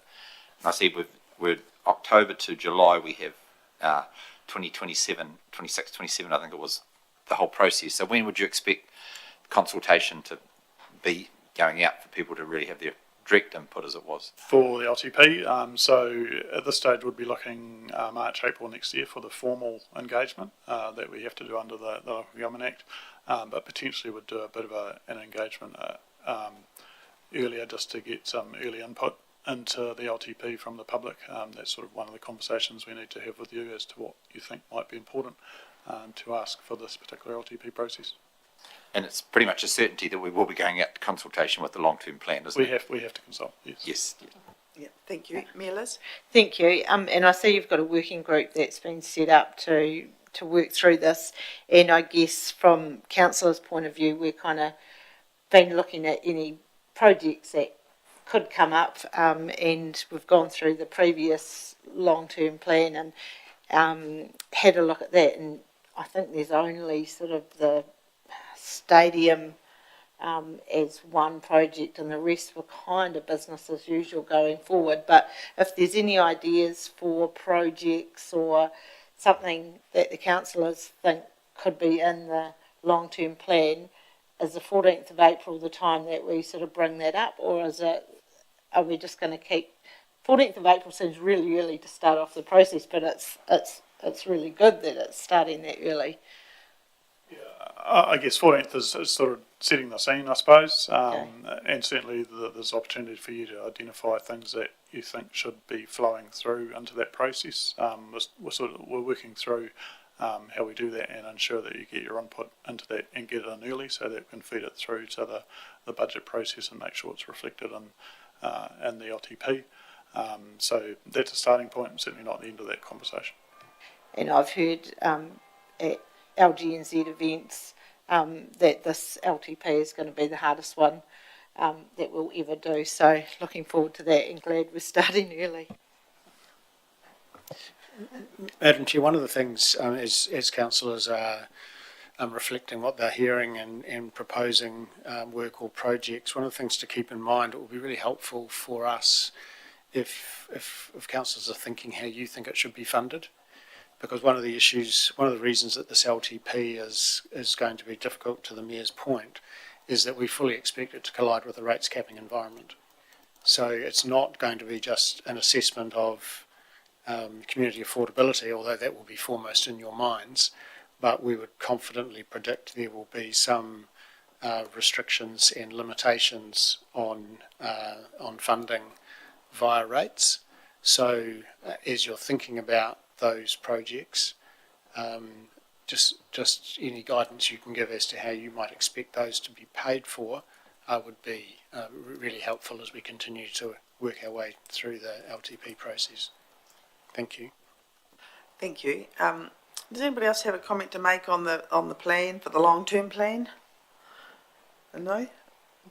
Speaker 6: I see we're October to July we have 26, 27 I think it was, the whole process. So when would you expect consultation to be going out for people to really have their direct input as it was?
Speaker 15: For the LTP, so at this stage we'd be looking March, April next year for the formal engagement that we have to do under the Local Government Act, but potentially would do a bit of an engagement earlier just to get some early input into the LTP from the public. That's sort of one of the conversations we need to have with you as to what you think might be important to ask for this particular LTP process.
Speaker 6: And it's pretty much a certainty that we will be going out to consultation with the long-term plan, isn't it?
Speaker 15: We have to consult, yes.
Speaker 6: Yes.
Speaker 1: Yeah, thank you. Liz?
Speaker 8: Thank you. And I see you've got a working group that's been set up to work through this. And I guess from councillors' point of view, we're kind of been looking at any projects that could come up, and we've gone through the previous long-term plan and had a look at that. And I think there's only sort of the stadium as one project, and the rest were kind of business as usual going forward. But if there's any ideas for projects or something that the councillors think could be in the long-term plan, is the 14th of April the time that we sort of bring that up, or are we just going to keep? 14th of April seems really early to start off the process, but it's really good that it's starting that early.
Speaker 15: I guess 14th is sort of setting the scene, I suppose,
Speaker 8: Okay.
Speaker 15: and certainly there's opportunity for you to identify things that you think should be flowing through into that process. We're working through how we do that and ensure that you get your input into that and get it in early so that we can feed it through to the budget process and make sure it's reflected in the LTP. So that's a starting point, certainly not the end of that conversation.
Speaker 8: And I've heard at LGNZ events that this LTP is going to be the hardest one that we'll ever do. So looking forward to that and glad we're starting early.
Speaker 9: Madam Chair, one of the things as councillors are reflecting what they're hearing and proposing work or projects, one of the things to keep in mind, it will be really helpful for us if councillors are thinking how you think it should be funded. Because one of the reasons that this LTP is going to be difficult, to the Mayor's point, is that we fully expect it to collide with the rates capping environment. So it's not going to be just an assessment of community affordability, although that will be foremost in your minds, but we would confidently predict there will be some restrictions and limitations on funding via rates. So as you're thinking about those projects, just any guidance you can give as to how you might expect those to be paid for would be really helpful as we continue to work our way through the LTP process. Thank you.
Speaker 1: Thank you. Does anybody else have a comment to make on the plan, for the long-term plan? No?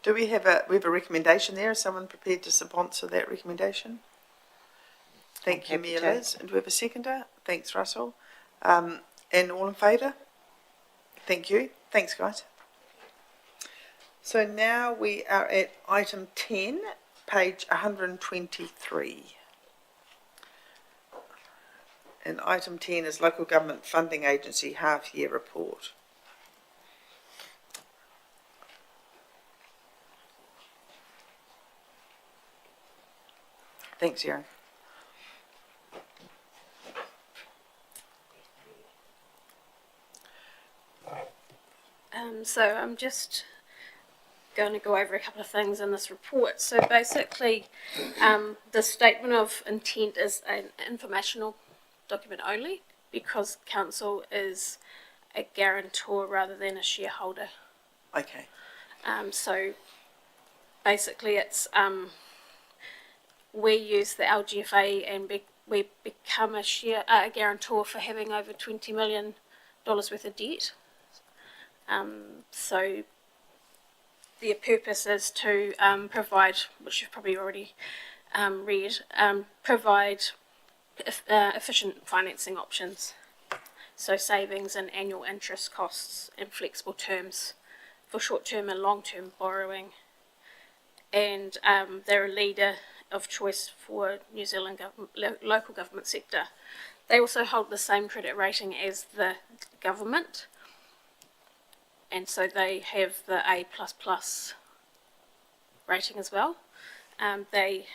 Speaker 1: Do we have a recommendation there? Is someone prepared to sponsor that recommendation? Thank you, Mayor Liz. And do we have a seconder? Thanks, Russell. And all in favour? Thank you. Thanks, guys. So now we are at item 10, page 123. And item 10 is Local Government Funding Agency half-year report. Thanks, Erin.
Speaker 5: So I'm just going to go over a couple of things in this report. So basically, the statement of intent is an informational document only because council is a guarantor rather than a shareholder.
Speaker 1: Okay.
Speaker 5: So basically it's we use the LGFA and we become a guarantor for having over $20 million worth of debt. So their purpose is to provide, which you've probably already read, provide efficient financing options. So savings in annual interest costs and flexible terms for short-term and long-term borrowing. And they're a leader of choice for New Zealand local government sector. They also hold the same credit rating as the government. And so they have the A++ rating as well. They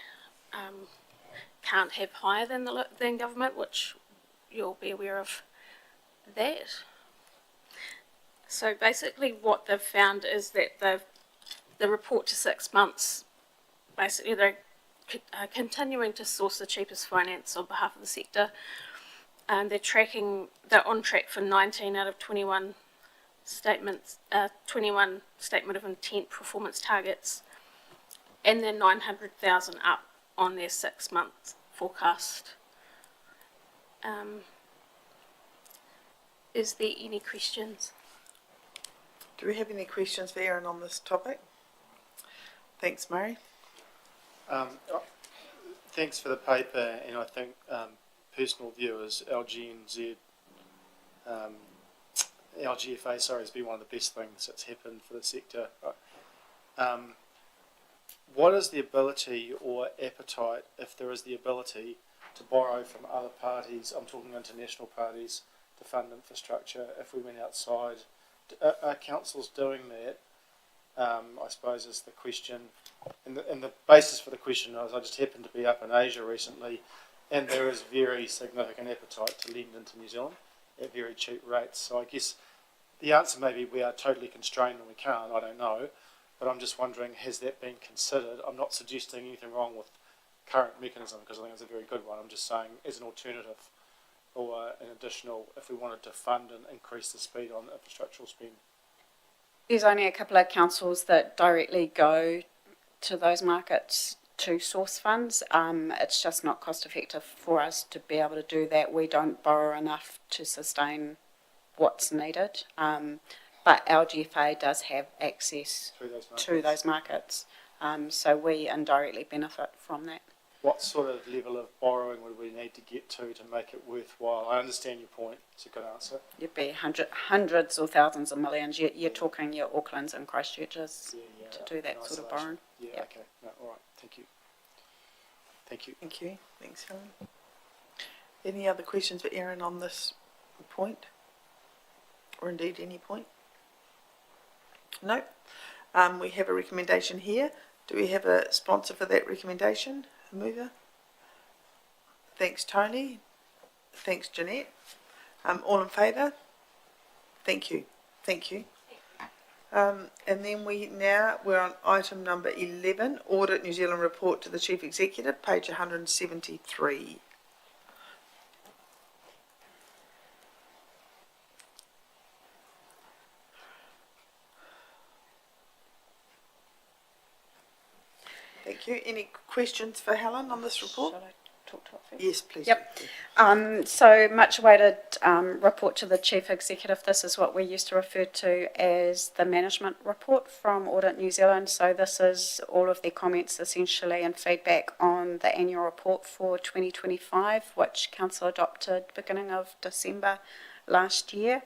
Speaker 5: can't have higher than government, which you'll be aware of that. So basically what they've found is that the report to 6 months, basically they're continuing to source the cheapest finance on behalf of the sector. They're on track for 19 out of 21 statements, 21 statement of intent performance targets, and they're 900,000 up on their 6 month forecast. Is there any questions?
Speaker 1: Do we have any questions for Erin on this topic? Thanks, Murray.
Speaker 10: Thanks for the paper, and I think personal view is LGNZ, LGFA, has been one of the best things that's happened for the sector. What is the ability or appetite, if there is the ability, to borrow from other parties, I'm talking international parties, to fund infrastructure if we went outside? Are councils doing that? I suppose is the question. And the basis for the question is I just happened to be up in Asia recently, and there is very significant appetite to lend into New Zealand at very cheap rates. So I guess the answer may be we are totally constrained and we can't, I don't know. But I'm just wondering, has that been considered? I'm not suggesting anything wrong with current mechanism because I think it's a very good one. I'm just saying as an alternative or an additional if we wanted to fund and increase the speed on infrastructural spend.
Speaker 7: There's only a couple of councils that directly go to those markets to source funds. It's just not cost effective for us to be able to do that. We don't borrow enough to sustain what's needed. But our GFA does have access to those markets. So we indirectly benefit from that.
Speaker 10: What sort of level of borrowing would we need to get to make it worthwhile? I understand your point. It's a good answer.
Speaker 7: You'd be hundreds or thousands of millions. You're talking your Aucklands and Christchurches to do that sort of borrowing.
Speaker 10: Yeah,
Speaker 7: Yep.
Speaker 10: okay. No, all right. Thank you. Thank you.
Speaker 1: Thank you. Thanks, Helen. Any other questions for Erin on this point? Or indeed any point? No. We have a recommendation here. Do we have a sponsor for that recommendation? A mover? Thanks, Tony. Thanks, Jeanette. All in favour? Thank you. Thank you. And then we're on item number 11, Audit New Zealand Report to the Chief Executive, page 173. Thank you. Any questions for Helen on this report?
Speaker 7: Shall I talk to it first?
Speaker 1: Yes, please.
Speaker 7: Yep. So much awaited report to the Chief Executive. This is what we used to refer to as the management report from Audit New Zealand. So this is all of their comments essentially and feedback on the annual report for 2025, which Council adopted beginning of December last year.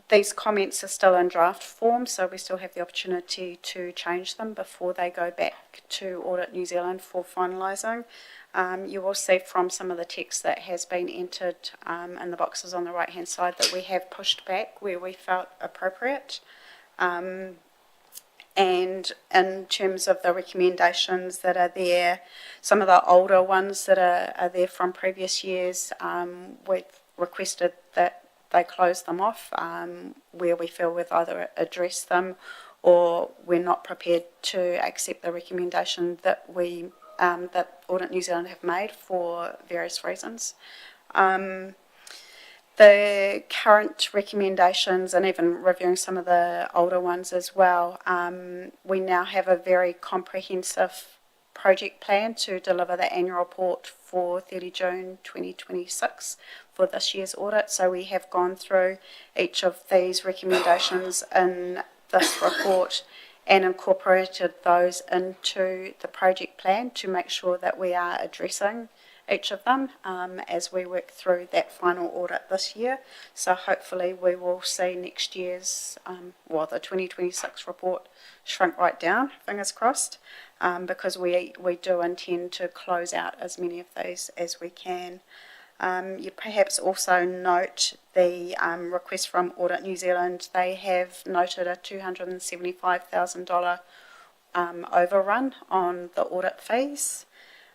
Speaker 7: These comments are still in draft form, so we still have the opportunity to change them before they go back to Audit New Zealand for finalising. You will see from some of the text that has been entered in the boxes on the right-hand side that we have pushed back where we felt appropriate. And in terms of the recommendations that are there, some of the older ones that are there from previous years, we've requested that they close them off where we feel we've either addressed them or we're not prepared to accept the recommendation that that Audit New Zealand have made for various reasons. The current recommendations and even reviewing some of the older ones as well, we now have a very comprehensive project plan to deliver the annual report for 30 June 2026 for this year's audit. So we have gone through each of these recommendations in this report and incorporated those into the project plan to make sure that we are addressing each of them as we work through that final audit this year. So hopefully we will see next year's, the 2026 report shrink right down, fingers crossed, because we do intend to close out as many of these as we can. You perhaps also note the request from Audit New Zealand. They have noted a $275,000 overrun on the audit fees.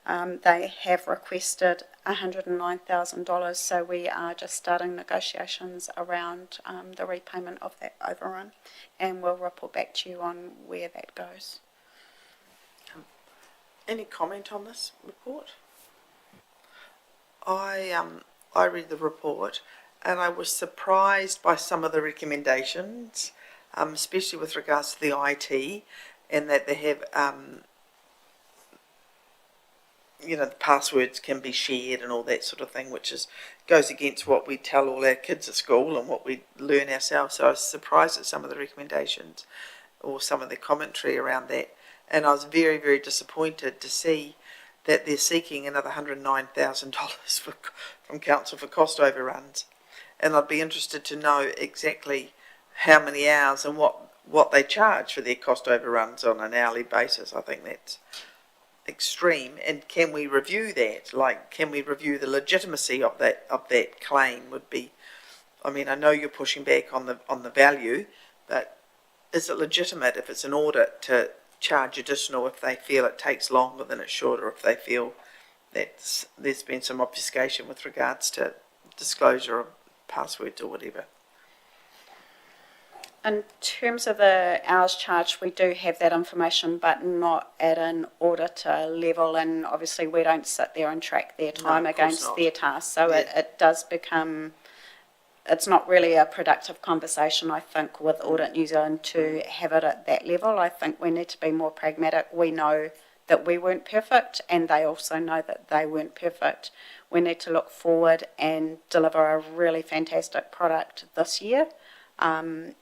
Speaker 7: They have requested $109,000, so we are just starting negotiations around the repayment of that overrun, and we'll report back to you on where that goes.
Speaker 1: Any comment on this report? I read the report and I was surprised by some of the recommendations, especially with regards to the IT, and that they have, the passwords can be shared and all that sort of thing, which goes against what we tell all our kids at school and what we learn ourselves. So I was surprised at some of the recommendations or some of the commentary around that. And I was very, very disappointed to see that they're seeking another $109,000 from Council for cost overruns. And I'd be interested to know exactly how many hours and what they charge for their cost overruns on an hourly basis. I think that's extreme. And can we review that? Like, can we review the legitimacy of that claim? Would be, I mean, I know you're pushing back on the value, but is it legitimate if it's an audit to charge additional if they feel it takes longer than it should, or if they feel that there's been some obfuscation with regards to disclosure of passwords or whatever?
Speaker 7: In terms of the hours charged, we do have that information, but not at an auditor level, and obviously we don't sit there and track their time against their tasks, so it does become it's not really a productive conversation, I think, with Audit New Zealand to have it at that level. I think we need to be more pragmatic. We know that we weren't perfect, and they also know that they weren't perfect. We need to look forward and deliver a really fantastic product this year, and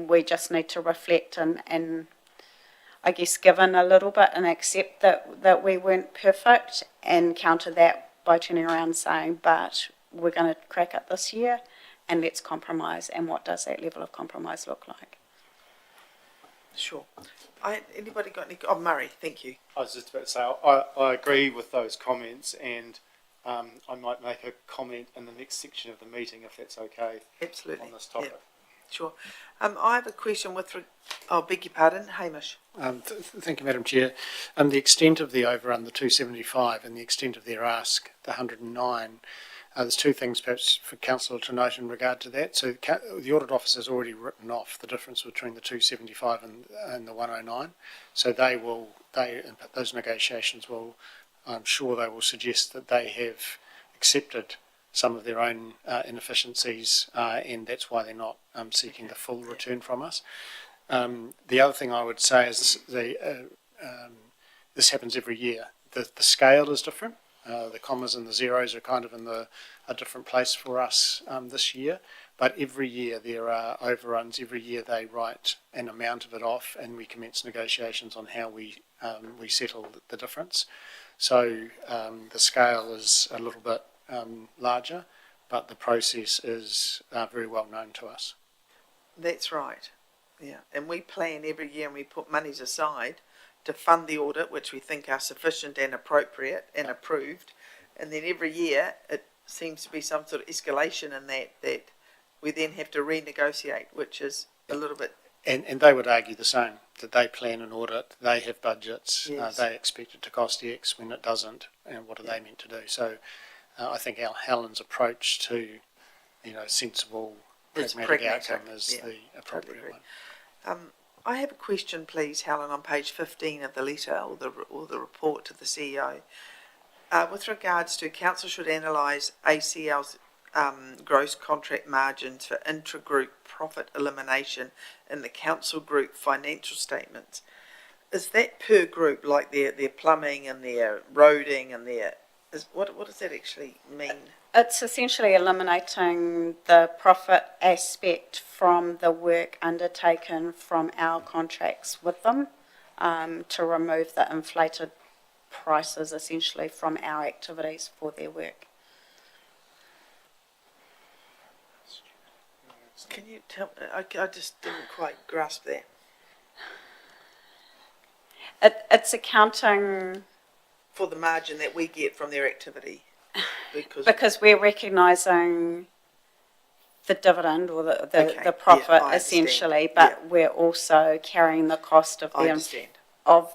Speaker 7: we just need to reflect and I guess give in a little bit and accept that we weren't perfect, and counter that by turning around and saying, but we're going to crack it this year, and let's compromise. And what does that level of compromise look like?
Speaker 1: Sure. Anybody got any? Oh, Murray, thank you.
Speaker 10: I was just about to say, I agree with those comments, and I might make a comment in the next section of the meeting, if that's okay.
Speaker 1: Absolutely.
Speaker 10: On this topic.
Speaker 1: Yep. Sure. I have a question with. Beg your pardon, Hamish.
Speaker 9: Thank you, Madam Chair. The extent of the overrun, the 275, and the extent of their ask, the 109. There's two things perhaps for Council to note in regard to that. So the Audit Office has already written off the difference between the 275 and the 109. So those negotiations will, I'm sure they will suggest that they have accepted some of their own inefficiencies, and that's why they're not seeking the full return from us. The other thing I would say is this happens every year. The scale is different. The commas and the zeros are kind of in a different place for us this year, but every year there are overruns. Every year they write an amount of it off, and we commence negotiations on how we settle the difference. So the scale is a little bit larger, but the process is very well known to us.
Speaker 1: That's right. Yeah, and we plan every year, and we put monies aside to fund the audit, which we think are sufficient and appropriate and approved. And then every year it seems to be some sort of escalation in that we then have to renegotiate, which is a little bit.
Speaker 9: And they would argue the same, that they plan an audit, they have budgets,
Speaker 1: yes.
Speaker 9: They expect it to cost X when it doesn't, and what are they meant to do? So I think Helen's approach to, sensible, pragmatic outcome is the appropriate one.
Speaker 1: I have a question, please, Helen, on page 15 of the letter or the report to the CEO. With regards to Council should analyse ACL's gross contract margins for intra-group profit elimination in the Council group financial statements. Is that per group, like their plumbing and their roading and what does that actually mean?
Speaker 7: It's essentially eliminating the profit aspect from the work undertaken from our contracts with them, to remove the inflated prices essentially from our activities for their work.
Speaker 1: Can you tell? I just didn't quite grasp that.
Speaker 7: It's accounting
Speaker 1: for the margin that we get from their activity.
Speaker 7: Because we're recognising the dividend or the profit essentially, but we're also carrying the cost of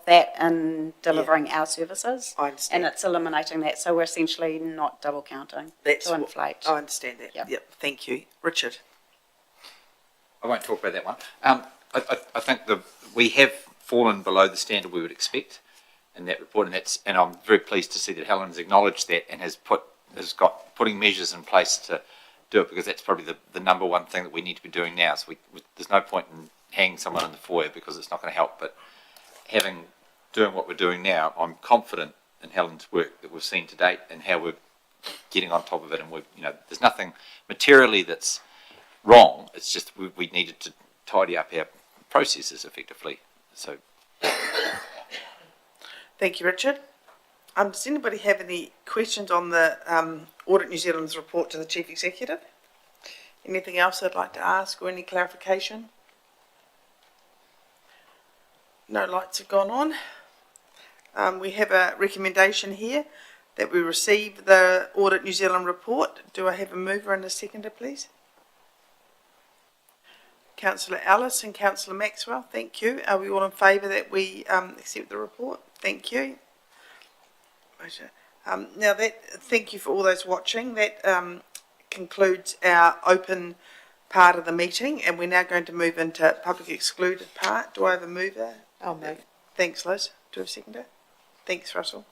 Speaker 7: that in delivering our services.
Speaker 1: I understand.
Speaker 7: And it's eliminating that, so we're essentially not double counting to inflate.
Speaker 1: I understand that. Yep. Thank you, Richard.
Speaker 6: I won't talk about that one. I think we have fallen below the standard we would expect in that report, and I'm very pleased to see that Helen's acknowledged that and has putting measures in place to do it, because that's probably the number one thing that we need to be doing now. So there's no point in hanging someone in the foyer because it's not going to help. But doing what we're doing now, I'm confident in Helen's work that we've seen to date and how we're getting on top of it. And there's nothing materially that's wrong. It's just we needed to tidy up our processes effectively. So.
Speaker 1: Thank you, Richard. Does anybody have any questions on the Audit New Zealand's report to the Chief Executive? Anything else I'd like to ask or any clarification? No lights have gone on. We have a recommendation here that we receive the Audit New Zealand report. Do I have a mover and a seconder, please? Councillor Ellis and Councillor Maxwell, thank you. Are we all in favour that we accept the report? Thank you. Thank you for all those watching. That concludes our open part of the meeting, and we're now going to move into public excluded part. Do I have a mover?
Speaker 8: I'll move.
Speaker 1: Thanks, Liz. Do I have a seconder? Thanks, Russell.